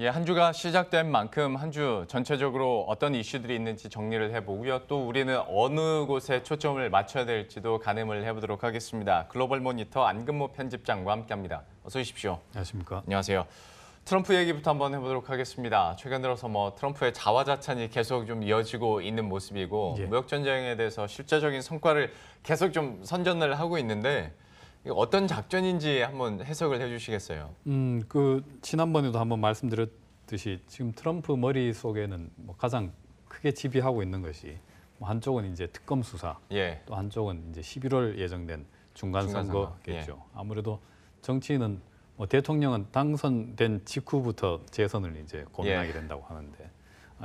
예, 한 주가 시작된 만큼 한 주 전체적으로 어떤 이슈들이 있는지 정리를 해보고요. 또 우리는 어느 곳에 초점을 맞춰야 될지도 가늠을 해보도록 하겠습니다. 글로벌 모니터 안근모 편집장과 함께합니다. 어서 오십시오. 안녕하십니까? 안녕하세요. 트럼프 얘기부터 한번 해보도록 하겠습니다. 최근 들어서 트럼프의 자화자찬이 계속 좀 이어지고 있는 모습이고 예. 무역 전쟁에 대해서 실제적인 성과를 계속 좀 선전을 하고 있는데 이거 어떤 작전인지 한번 해석을 해주시겠어요? 지난번에도 한번 말씀드렸듯이 지금 트럼프 머릿속에는 가장 크게 지배하고 있는 것이 한쪽은 이제 특검 수사, 예. 또 한쪽은 이제 11월 예정된 중간 선거겠죠. 아무래도 정치인은 대통령은 당선된 직후부터 재선을 이제 고민하게 된다고 하는데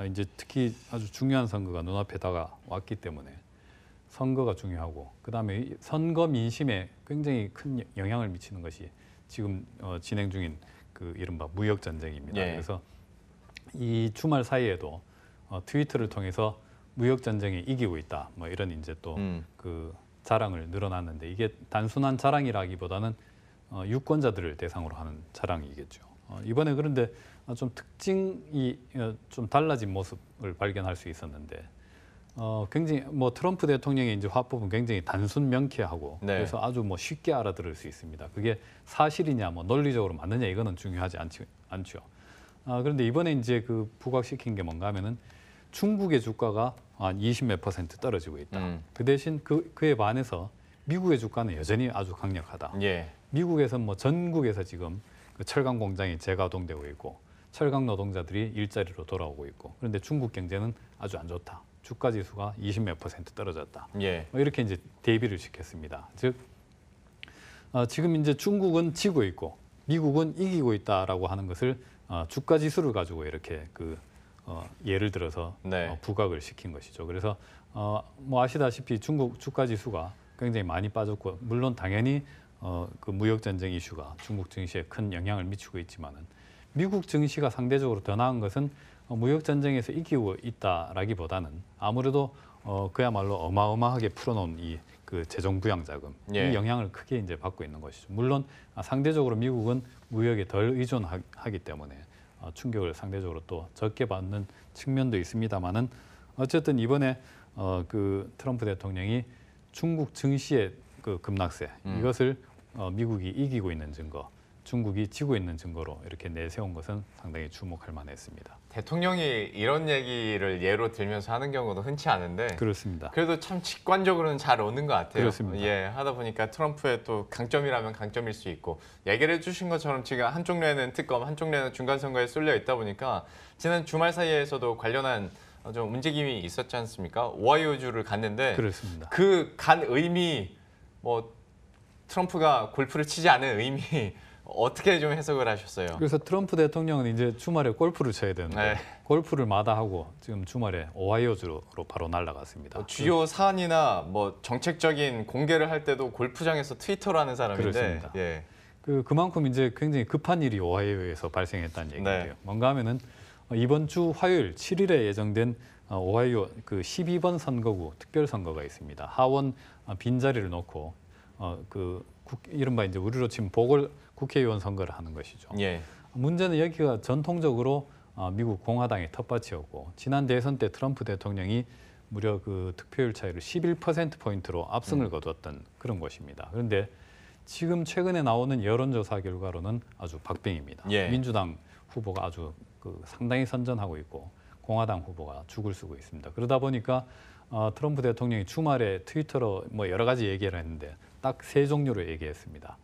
이제 특히 아주 중요한 선거가 눈앞에 다가왔기 때문에 선거가 중요하고 그다음에 선거 민심에 굉장히 큰 영향을 미치는 것이 지금 진행 중인 그 이른바 무역 전쟁입니다. 예. 그래서 이 주말 사이에도 트위터를 통해서 무역 전쟁에 이기고 있다. 이런 이제 또 그 자랑을 늘어났는데 이게 단순한 자랑이라기보다는 유권자들을 대상으로 하는 자랑이겠죠. 이번에 그런데 좀 특징이 좀 달라진 모습을 발견할 수 있었는데 굉장히 트럼프 대통령의 이제 화법은 굉장히 단순 명쾌하고 네. 그래서 아주 쉽게 알아들을 수 있습니다. 그게 사실이냐 논리적으로 맞느냐 이거는 중요하지 않죠. 그런데 이번에 이제 그 부각시킨 게 뭔가 하면은 중국의 주가가 한 20몇 % 떨어지고 있다. 그 대신 그에 반해서 미국의 주가는 여전히 아주 강력하다. 예. 미국에서 전국에서 지금 그 철강 공장이 재가동되고 있고 철강 노동자들이 일자리로 돌아오고 있고 그런데 중국 경제는 아주 안 좋다. 주가 지수가 20몇 % 떨어졌다. 예. 이렇게 이제 대비를 시켰습니다. 즉 지금 이제 중국은 지고 있고 미국은 이기고 있다라고 하는 것을 주가 지수를 가지고 이렇게 예를 들어서 네. 부각을 시킨 것이죠. 그래서 아시다시피 중국 주가 지수가 굉장히 많이 빠졌고 물론 당연히 그 무역 전쟁 이슈가 중국 증시에 큰 영향을 미치고 있지만은 미국 증시가 상대적으로 더 나은 것은 무역 전쟁에서 이기고 있다라기보다는 아무래도 그야말로 어마어마하게 풀어놓은 이 그 재정 부양 자금 예. 이 영향을 크게 이제 받고 있는 것이죠. 물론 상대적으로 미국은 무역에 덜 의존하기 때문에 충격을 상대적으로 또 적게 받는 측면도 있습니다만은 어쨌든 이번에 그 트럼프 대통령이 중국 증시의 그 급락세 이것을 미국이 이기고 있는 증거, 중국이 지고 있는 증거로 이렇게 내세운 것은 상당히 주목할 만했습니다. 대통령이 이런 얘기를 예로 들면서 하는 경우도 흔치 않은데 그렇습니다. 그래도 참 직관적으로는 잘 오는 것 같아요. 그렇습니다. 예, 하다 보니까 트럼프의 또 강점이라면 강점일 수 있고 얘기를 해주신 것처럼 지금 한쪽 뇌는 특검, 한쪽 뇌는 중간선거에 쏠려 있다 보니까 지난 주말 사이에서도 관련한 좀 움직임이 있었지 않습니까? 오하이오주를 갔는데 그렇습니다. 그 간 의미 트럼프가 골프를 치지 않은 의미 어떻게 좀 해석을 하셨어요? 그래서 트럼프 대통령은 이제 주말에 골프를 쳐야 되는데 네. 골프를 마다하고 지금 주말에 오하이오주로 바로 날아갔습니다. 주요 사안이나 정책적인 공개를 할 때도 골프장에서 트위터로 하는 사람인데 그렇습니다. 예. 그만큼 이제 굉장히 급한 일이 오하이오에서 발생했다는 얘기인데요. 네. 뭔가 하면은 이번 주 화요일 7일에 예정된 오하이오 그 12번 선거구 특별 선거가 있습니다. 하원 빈자리를 놓고 이른바 이제 우리로 치면 보궐 국회의원 선거를 하는 것이죠. 예. 문제는 여기가 전통적으로 미국 공화당의 텃밭이었고 지난 대선 때 트럼프 대통령이 무려 그 득표율 차이를 11%포인트로 압승을 거두었던 그런 곳입니다. 그런데 지금 최근에 나오는 여론조사 결과로는 아주 박빙입니다. 예. 민주당 후보가 아주 상당히 선전하고 있고 공화당 후보가 죽을 쓰고 있습니다. 그러다 보니까 트럼프 대통령이 주말에 트위터로 여러 가지 얘기를 했는데 딱 세 종류로 얘기했습니다.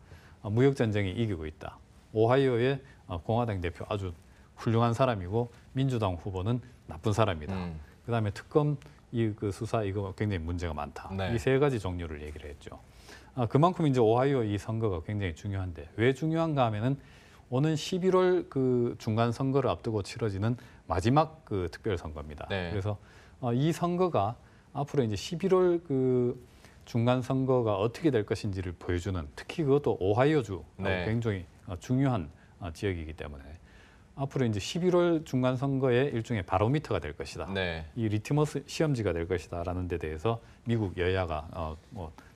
무역 전쟁이 이기고 있다. 오하이오의 공화당 대표 아주 훌륭한 사람이고 민주당 후보는 나쁜 사람이다. 그다음에 특검 그 수사 이거 굉장히 문제가 많다. 네. 이 세 가지 종류를 얘기를 했죠. 그만큼 이제 오하이오 이 선거가 굉장히 중요한데 왜 중요한가 하면은 오는 11월 그 중간 선거를 앞두고 치러지는 마지막 그 특별 선거입니다. 네. 그래서 이 선거가 앞으로 이제 11월 그 중간 선거가 어떻게 될 것인지를 보여주는 특히 그것도 오하이오주 네. 굉장히 중요한 지역이기 때문에 앞으로 이제 11월 중간 선거의 일종의 바로미터가 될 것이다. 네. 이 리트머스 시험지가 될 것이다라는 데 대해서 미국 여야가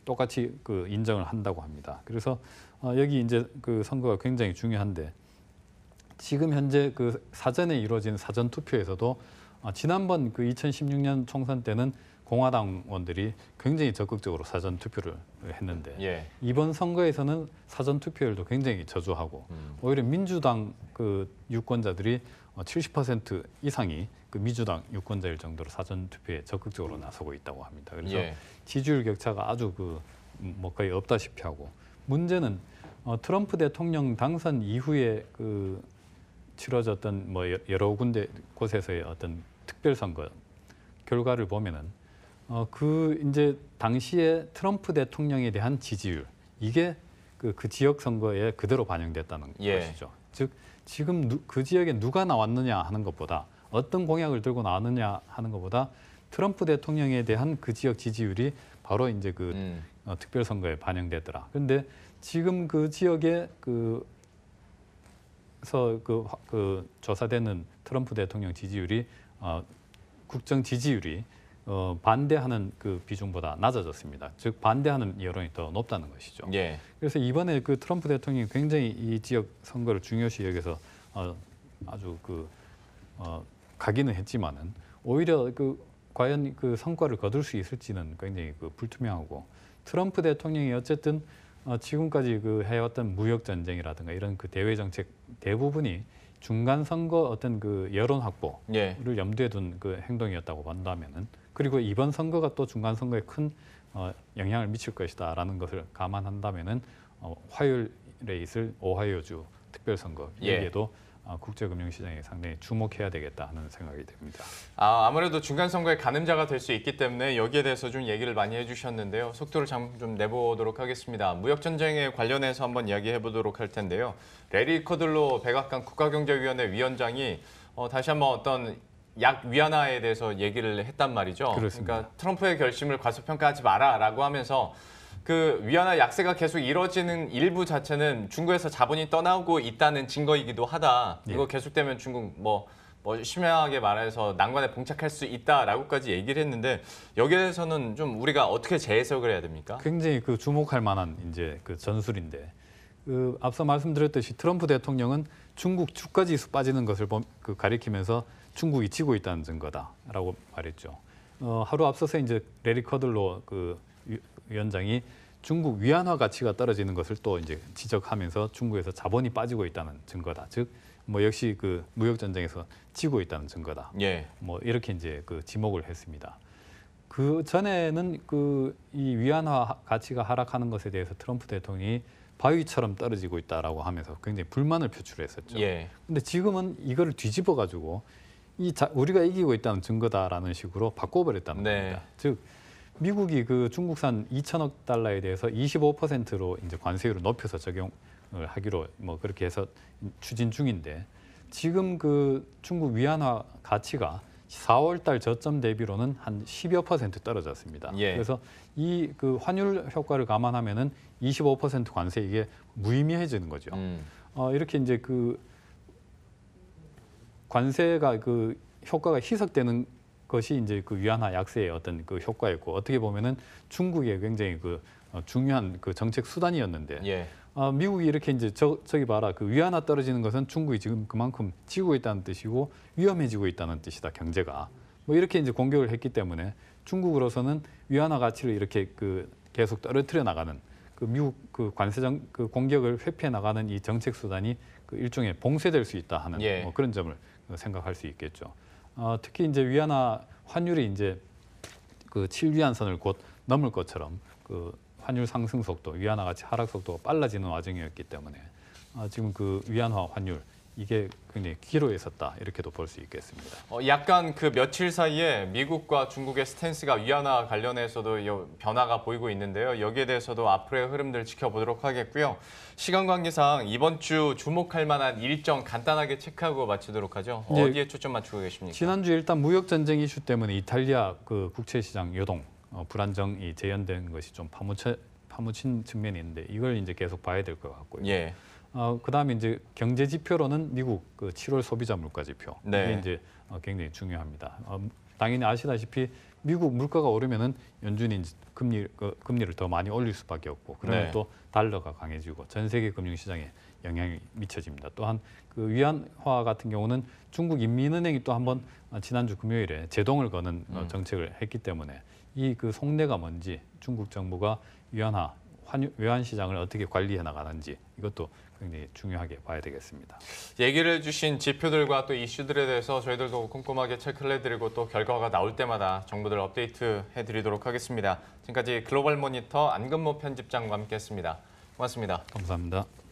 똑같이 그 인정을 한다고 합니다. 그래서 여기 이제 그 선거가 굉장히 중요한데 지금 현재 그 사전에 이루어진 사전 투표에서도 지난번 그 2016년 총선 때는 공화당원들이 굉장히 적극적으로 사전 투표를 했는데 예. 이번 선거에서는 사전 투표율도 굉장히 저조하고 오히려 민주당 그 유권자들이 70% 이상이 그 민주당 유권자일 정도로 사전 투표에 적극적으로 나서고 있다고 합니다. 그래서 예. 지지율 격차가 아주 뭐 거의 없다시피 하고 문제는 트럼프 대통령 당선 이후에 그 치러졌던 뭐 여러 군데 곳에서의 어떤 특별 선거 결과를 보면은 그 이제 당시에 트럼프 대통령에 대한 지지율 이게 그 지역 선거에 그대로 반영됐다는 예. 것이죠. 즉 지금 그 지역에 누가 나왔느냐 하는 것보다 어떤 공약을 들고 나왔느냐 하는 것보다 트럼프 대통령에 대한 그 지역 지지율이 바로 이제 그 특별 선거에 반영됐더라. 그런데 지금 그 지역에 그 조사되는 트럼프 대통령 지지율이 국정 지지율이 반대하는 그 비중보다 낮아졌습니다. 즉 반대하는 여론이 더 높다는 것이죠. 예. 그래서 이번에 그 트럼프 대통령이 굉장히 이 지역 선거를 중요시 여겨서 아주 가기는 했지만은 오히려 과연 그 성과를 거둘 수 있을지는 굉장히 불투명하고 트럼프 대통령이 어쨌든 지금까지 해왔던 무역 전쟁이라든가 이런 대외 정책 대부분이 중간 선거 어떤 여론 확보를 예. 염두에 둔 행동이었다고 본다면은 그리고 이번 선거가 또 중간 선거에 큰 영향을 미칠 것이다라는 것을 감안한다면은 화요일에 있을 오하이오주 특별 선거 여기에도 국제금융시장에 상당히 주목해야 되겠다 하는 생각이 듭니다. 아무래도 중간 선거의 가늠자가 될 수 있기 때문에 여기에 대해서 좀 얘기를 많이 해주셨는데요. 속도를 좀 내보도록 하겠습니다. 무역 전쟁에 관련해서 한번 이야기해 보도록 할 텐데요. 레리 커들로 백악관 국가경제위원회 위원장이 다시 한번 어떤 약 위안화에 대해서 얘기를 했단 말이죠. 그렇습니다. 그러니까 트럼프의 결심을 과소평가하지 마라라고 하면서 그 위안화 약세가 계속 이뤄지는 일부 자체는 중국에서 자본이 떠나고 있다는 증거이기도 하다. 이거 계속되면 중국 뭐 심하게 말해서 난관에 봉착할 수 있다라고까지 얘기를 했는데 여기에 대해서는 좀 우리가 어떻게 재해석을 해야 됩니까? 굉장히 주목할 만한 이제 전술인데 앞서 말씀드렸듯이 트럼프 대통령은 중국 주가 지수 빠지는 것을 가리키면서 중국이 지고 있다는 증거다라고 말했죠. 하루 앞서서 이제 레리 커들로 위원장이 중국 위안화 가치가 떨어지는 것을 또 이제 지적하면서 중국에서 자본이 빠지고 있다는 증거다. 즉 뭐 역시 무역 전쟁에서 지고 있다는 증거다. 예. 뭐 이렇게 이제 지목을 했습니다. 그 전에는 이 위안화 가치가 하락하는 것에 대해서 트럼프 대통령이 바위처럼 떨어지고 있다라고 하면서 굉장히 불만을 표출했었죠. 예. 근데 지금은 이거를 뒤집어 가지고 우리가 이기고 있다는 증거다라는 식으로 바꿔버렸다는 겁니다. 즉 미국이 중국산 2천억 달러에 대해서 25%로 이제 관세율을 높여서 적용을 하기로 뭐 그렇게 해서 추진 중인데 지금 중국 위안화 가치가 4월 달 저점 대비로는 한 10여 % 떨어졌습니다. 예. 그래서 이 환율 효과를 감안하면은 25% 관세 이게 무의미해지는 거죠. 이렇게 이제 관세가 효과가 희석되는 것이 이제 위안화 약세의 어떤 효과였고 어떻게 보면은 중국의 굉장히 중요한 정책 수단이었는데 예. 미국이 이렇게 이제 저기 봐라 위안화 떨어지는 것은 중국이 지금 그만큼 지고 있다는 뜻이고 위험해지고 있다는 뜻이다 경제가 뭐 이렇게 이제 공격을 했기 때문에 중국으로서는 위안화 가치를 이렇게 계속 떨어뜨려 나가는 미국 관세정 공격을 회피해 나가는 이 정책 수단이 일종의 봉쇄될 수 있다 하는 뭐 그런 점을 생각할 수 있겠죠. 특히 이제 위안화 환율이 이제 7위안 선을 곧 넘을 것처럼 환율 상승 속도, 위안화 가치 하락 속도가 빨라지는 와중이었기 때문에 지금 위안화 환율 이게 굉장히 기로에 있었다 이렇게도 볼 수 있겠습니다. 약간 며칠 사이에 미국과 중국의 스탠스가 위안화 관련해서도 변화가 보이고 있는데요. 여기에 대해서도 앞으로의 흐름들 지켜보도록 하겠고요. 시간 관계상 이번 주 주목할 만한 일정 간단하게 체크하고 마치도록 하죠. 어디에 초점 맞추고 계십니까? 지난주 일단 무역 전쟁 이슈 때문에 이탈리아 국채 시장 요동 불안정이 재현된 것이 좀 파묻힌 측면이 있는데 이걸 이제 계속 봐야 될 것 같고요. 예. 그다음에 이제 경제 지표로는 미국 7월 소비자 물가 지표 네. 이게 이제 굉장히 중요합니다. 당연히 아시다시피 미국 물가가 오르면은 연준이 이제 금리를 더 많이 올릴 수밖에 없고 그러면 네. 또 달러가 강해지고 전 세계 금융시장에 영향이 미쳐집니다. 또한 그 위안화 같은 경우는 중국 인민은행이 또 한번 지난주 금요일에 제동을 거는 정책을 했기 때문에 이 그 속내가 뭔지 중국 정부가 외환 시장을 어떻게 관리해 나가는지 이것도 굉장히 중요하게 봐야 되겠습니다. 얘기를 해주신 지표들과 또 이슈들에 대해서 저희들도 꼼꼼하게 체크를 해드리고 또 결과가 나올 때마다 정보들 업데이트 해드리도록 하겠습니다. 지금까지 글로벌 모니터 안근모 편집장과 함께했습니다. 고맙습니다. 감사합니다.